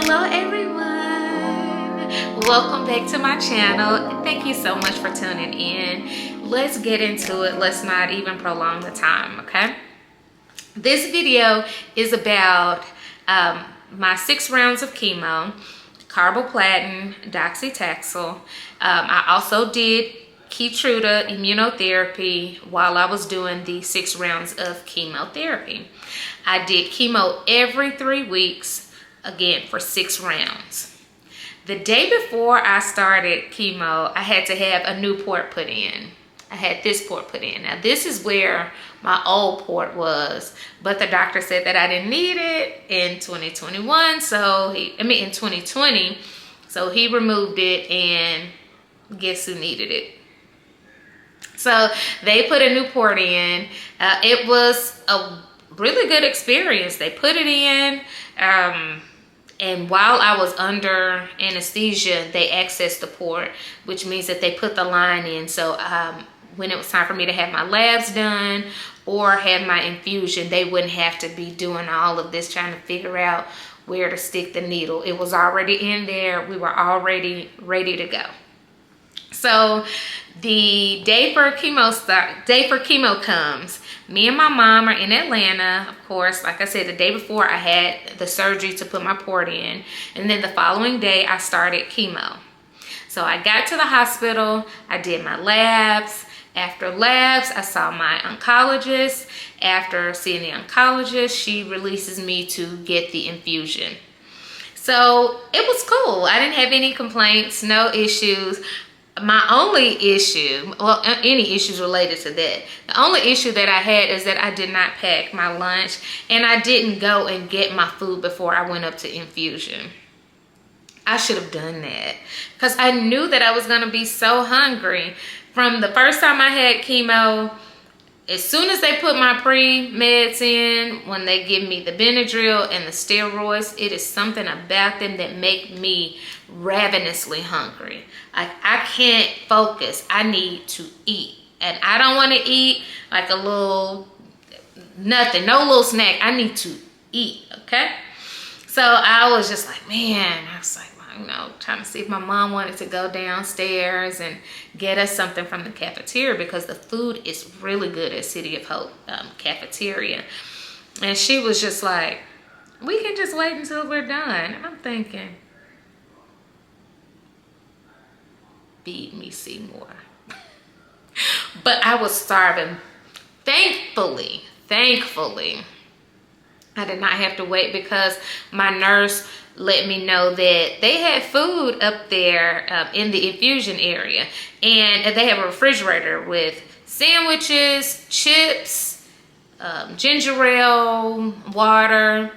Hello everyone, welcome back to my channel. Thank you so much for tuning in. Let's get into it. Let's not even prolong the time, okay? This video is about my 6 rounds of chemo, carboplatin, doxycycline. I also did Keytruda immunotherapy while I was doing the 6 rounds of chemotherapy. I did chemo every 3 weeks, again for 6 rounds. The day before I started chemo, I had to have a new port put in. I had this port put in. Now this is where my old port was, but the doctor said that I didn't need it in 2021, in 2020, so he removed it, and guess who needed it? So they put a new port in. It was a really good experience. They put it in, and while I was under anesthesia, they accessed the port, which means that they put the line in. So when it was time for me to have my labs done or have my infusion, they wouldn't have to be doing all of this trying to figure out where to stick the needle. It was already in there. We were already ready to go. So the day for chemo comes. Me and my mom are in Atlanta, of course. Like I said, the day before I had the surgery to put my port in, and then the following day I started chemo. So I got to the hospital, I did my labs. After labs, I saw my oncologist. After seeing the oncologist, she releases me to get the infusion. So it was cool. I didn't have any complaints, no issues. My only issue, well, any issues related to that, the only issue that I had is that I did not pack my lunch, and I didn't go and get my food before I went up to infusion. I should have done that because I knew that I was going to be so hungry. From the first time I had chemo, as soon as they put my pre-meds in, when they give me the Benadryl and the steroids, it is something about them that make me ravenously hungry. Like, I can't focus. I need to eat. And I don't want to eat like a little, nothing, no little snack. I need to eat, okay? So I was just like, man, I was like, trying to see if my mom wanted to go downstairs and get us something from the cafeteria, because the food is really good at City of Hope cafeteria. And she was just like, we can just wait until we're done. And I'm thinking, feed me, Seymour. But I was starving. Thankfully, I did not have to wait, because my nurse let me know that they had food up there in the infusion area, and they have a refrigerator with sandwiches, chips, ginger ale, water,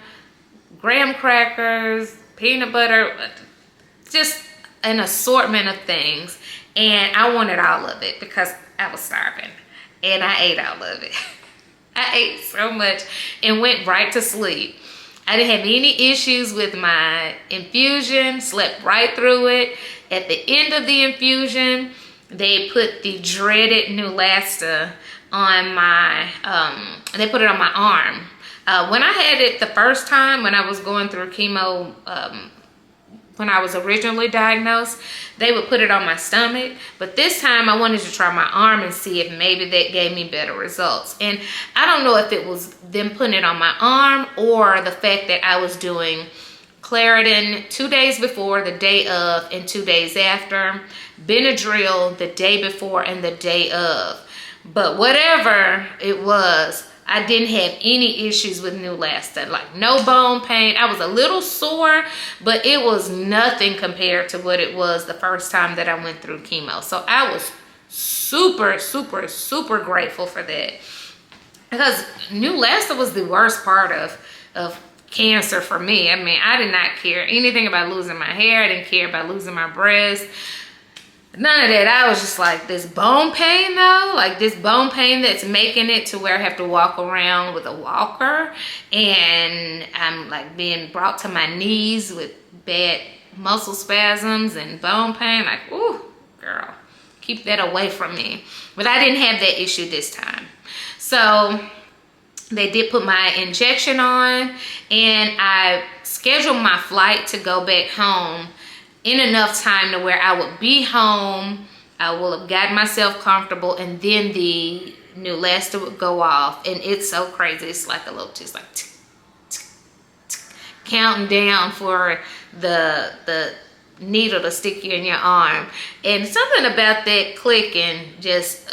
graham crackers, peanut butter, just an assortment of things. And I wanted all of it because I was starving, and I ate all of it. I ate so much and went right to sleep. I didn't have any issues with my infusion, slept right through it. At the end of the infusion, they put the dreaded Neulasta on my, they put it on my arm. When I had it the first time, when I was going through chemo, when I was originally diagnosed, they would put it on my stomach. But this time I wanted to try my arm and see if maybe that gave me better results. And I don't know if it was them putting it on my arm or the fact that I was doing Claritin 2 days before, the day of, and 2 days after. Benadryl the day before and the day of. But whatever it was, I didn't have any issues with Neulasta, like no bone pain. I was a little sore, but it was nothing compared to what it was the first time that I went through chemo. So I was super, super, super grateful for that, because Neulasta was the worst part of cancer for me. I mean, I did not care anything about losing my hair. I didn't care about losing my breasts. None of that. I was just like, this bone pain though, like this bone pain that's making it to where I have to walk around with a walker, and I'm like being brought to my knees with bad muscle spasms and bone pain. Like, ooh, girl, keep that away from me. But I didn't have that issue this time. So They did put my injection on, and I scheduled my flight to go back home in enough time to where I would be home. I will have gotten myself comfortable, and then the new elaster would go off. And it's so crazy. It's like a little, just like tick, tick, tick, counting down for the needle to stick you in your arm. And something about that clicking just,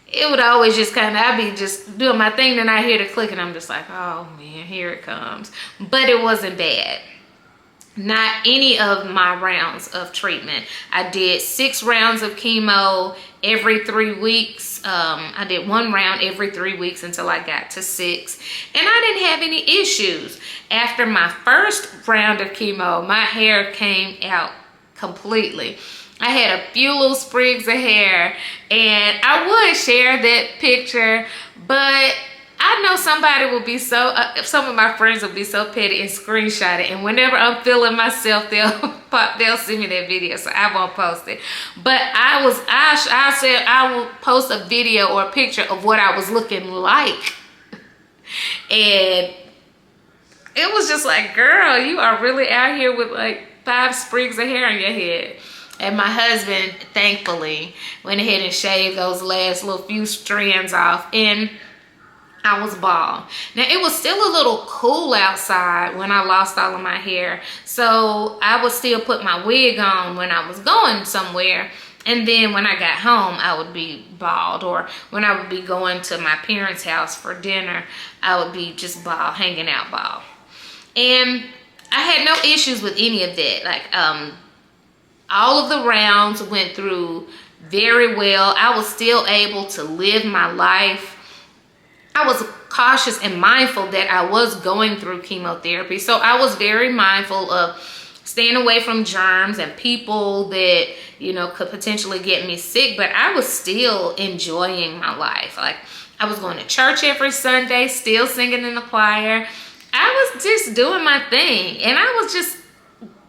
it would always just kind of, I'd be just doing my thing, then I hear the click and I'm just like, oh man, here it comes. But it wasn't bad. Not any of my rounds of treatment. I did 6 rounds of chemo every 3 weeks. I did 1 round every 3 weeks until I got to 6. And I didn't have any issues. After my first round of chemo, my hair came out completely. I had a few little sprigs of hair, and I would share that picture, but I know somebody will be so, some of my friends will be so petty and screenshot it, and whenever I'm feeling myself, they'll send me that video, so I won't post it. But I said I will post a video or a picture of what I was looking like, and it was just like, girl, you are really out here with like 5 sprigs of hair on your head. And my husband, thankfully, went ahead and shaved those last little few strands off, and I was bald. Now, it was still a little cool outside when I lost all of my hair, so I would still put my wig on when I was going somewhere, and then when I got home, I would be bald. Or when I would be going to my parents' house for dinner, I would be just bald, hanging out bald. And I had no issues with any of that. Like, all of the rounds went through very well. I was still able to live my life. I was cautious and mindful that I was going through chemotherapy. So I was very mindful of staying away from germs and people that, you know, could potentially get me sick. But I was still enjoying my life. Like, I was going to church every Sunday, still singing in the choir. I was just doing my thing. And I was just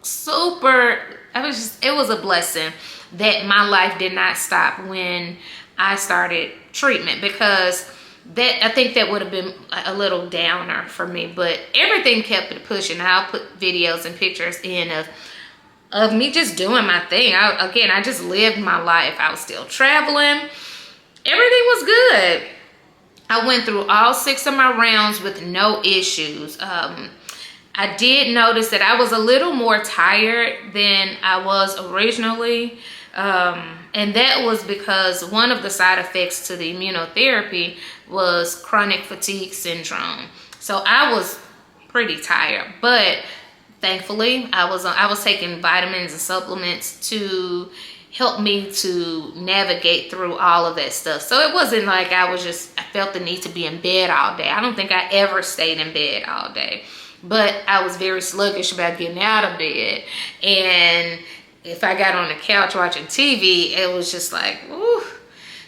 super, it was a blessing that my life did not stop when I started treatment, because that, I think that would have been a little downer for me. But everything kept it pushing. I'll put videos and pictures in of me just doing my thing. I just lived my life. I was still traveling. Everything was good. I went through all 6 of my rounds with no issues. I did notice that I was a little more tired than I was originally. And that was because one of the side effects to the immunotherapy was chronic fatigue syndrome. So I was pretty tired, but thankfully I was taking vitamins and supplements to help me to navigate through all of that stuff. So it wasn't like I felt the need to be in bed all day. I don't think I ever stayed in bed all day, but I was very sluggish about getting out of bed. And if I got on the couch watching TV, it was just like, ooh,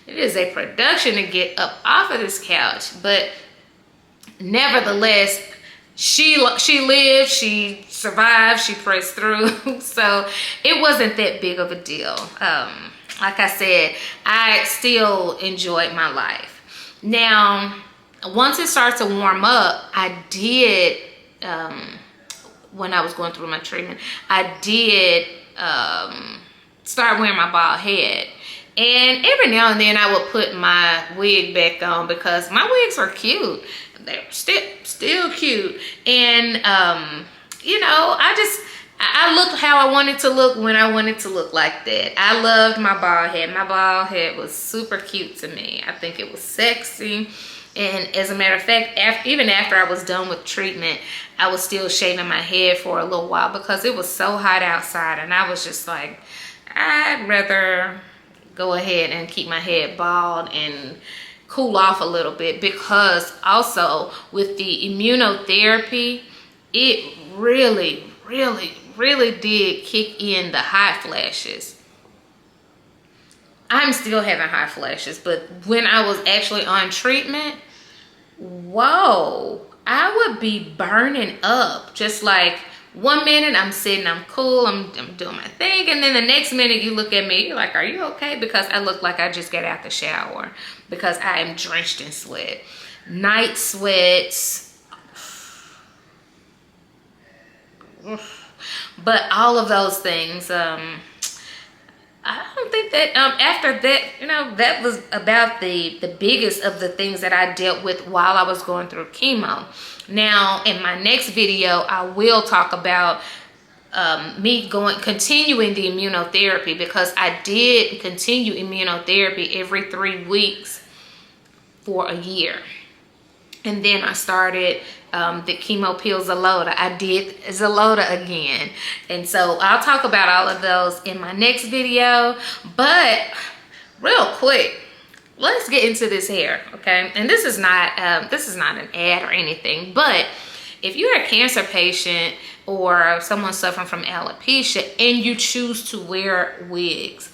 it is a production to get up off of this couch. But nevertheless, she lived, she survived, she pressed through. So it wasn't that big of a deal. Like I said, I still enjoyed my life. Now, once it starts to warm up, I did, when I was going through my treatment, I did start wearing my bald head. And every now and then I would put my wig back on, because my wigs are cute. They're still cute. And, you know, I looked how I wanted to look when I wanted to look like that. I loved my bald head. My bald head was super cute to me. I think it was sexy. And as a matter of fact, even after I was done with treatment, I was still shaving my head for a little while, because it was so hot outside. And I was just like, I'd rather go ahead and keep my head bald and cool off a little bit, because also with the immunotherapy, it really did kick in the hot flashes. I'm still having hot flashes, but when I was actually on treatment, whoa, I would be burning up. Just like 1 minute I'm sitting, I'm cool, I'm doing my thing, and then the next minute you look at me, you're like, are you okay? Because I look like I just got out the shower, because I am drenched in sweat. night sweats. But all of those things, I don't think that after that, that was about the biggest of the things that I dealt with while I was going through chemo. Now, in my next video, I will talk about me continuing the immunotherapy, because I did continue immunotherapy every 3 weeks for a year. And then I started the chemo pill Xeloda. I did Xeloda again. And so I'll talk about all of those in my next video. But real quick, let's get into this hair, okay? And this is not an ad or anything, but if you're a cancer patient or someone suffering from alopecia and you choose to wear wigs,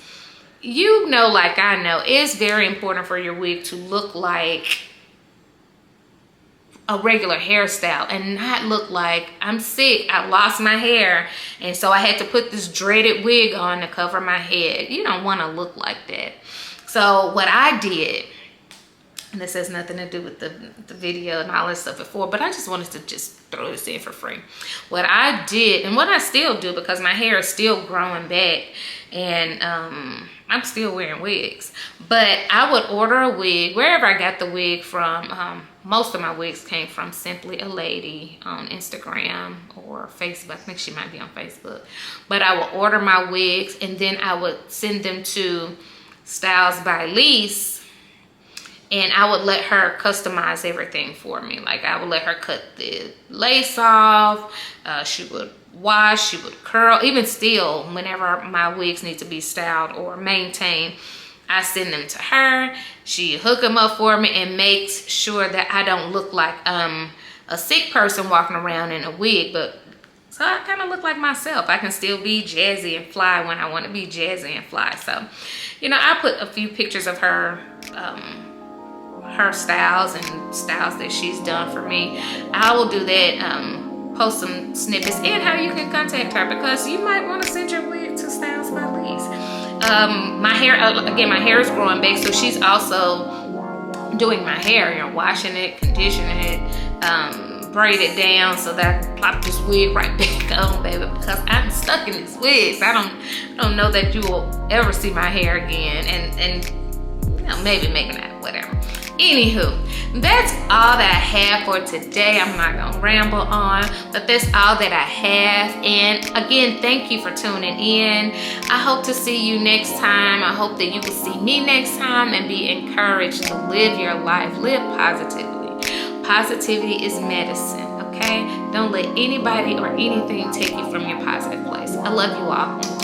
like I know, it's very important for your wig to look like a regular hairstyle and not look like I'm sick, I lost my hair, and so I had to put this dreaded wig on to cover my head. You don't want to look like that. So what I did, and this has nothing to do with the video and all this stuff before, but I just wanted to just throw this in for free. What I did, and what I still do, because my hair is still growing back, and I'm still wearing wigs, but I would order a wig wherever I got the wig from. Most of my wigs came from Simply a Lady on Instagram or Facebook. I think she might be on Facebook. But I would order my wigs, and then I would send them to Styles by Lise, and I would let her customize everything for me. Like, I would let her cut the lace off, she would wash, she would curl. Even still, whenever my wigs need to be styled or maintained, I send them to her. She hook them up for me and makes sure that I don't look like a sick person walking around in a wig, but so I kind of look like myself. I can still be jazzy and fly when I want to be jazzy and fly. So, I put a few pictures of her styles and styles that she's done for me. I will do that, post some snippets and how you can contact her, because you might want to send your wig to Styles by Lise. My hair, again, my hair is growing back, so she's also doing my hair, washing it, conditioning it, braid it down so that I can plop this wig right back on, baby, because I'm stuck in these wigs. I don't know that you will ever see my hair again, and maybe not, whatever. Anywho, that's all that I have for today. I'm not gonna ramble on, but that's all that I have. And again, thank you for tuning in. I hope to see you next time. I hope that you will see me next time and be encouraged to live your life. Live positively. Positivity is medicine, okay? Don't let anybody or anything take you from your positive place. I love you all.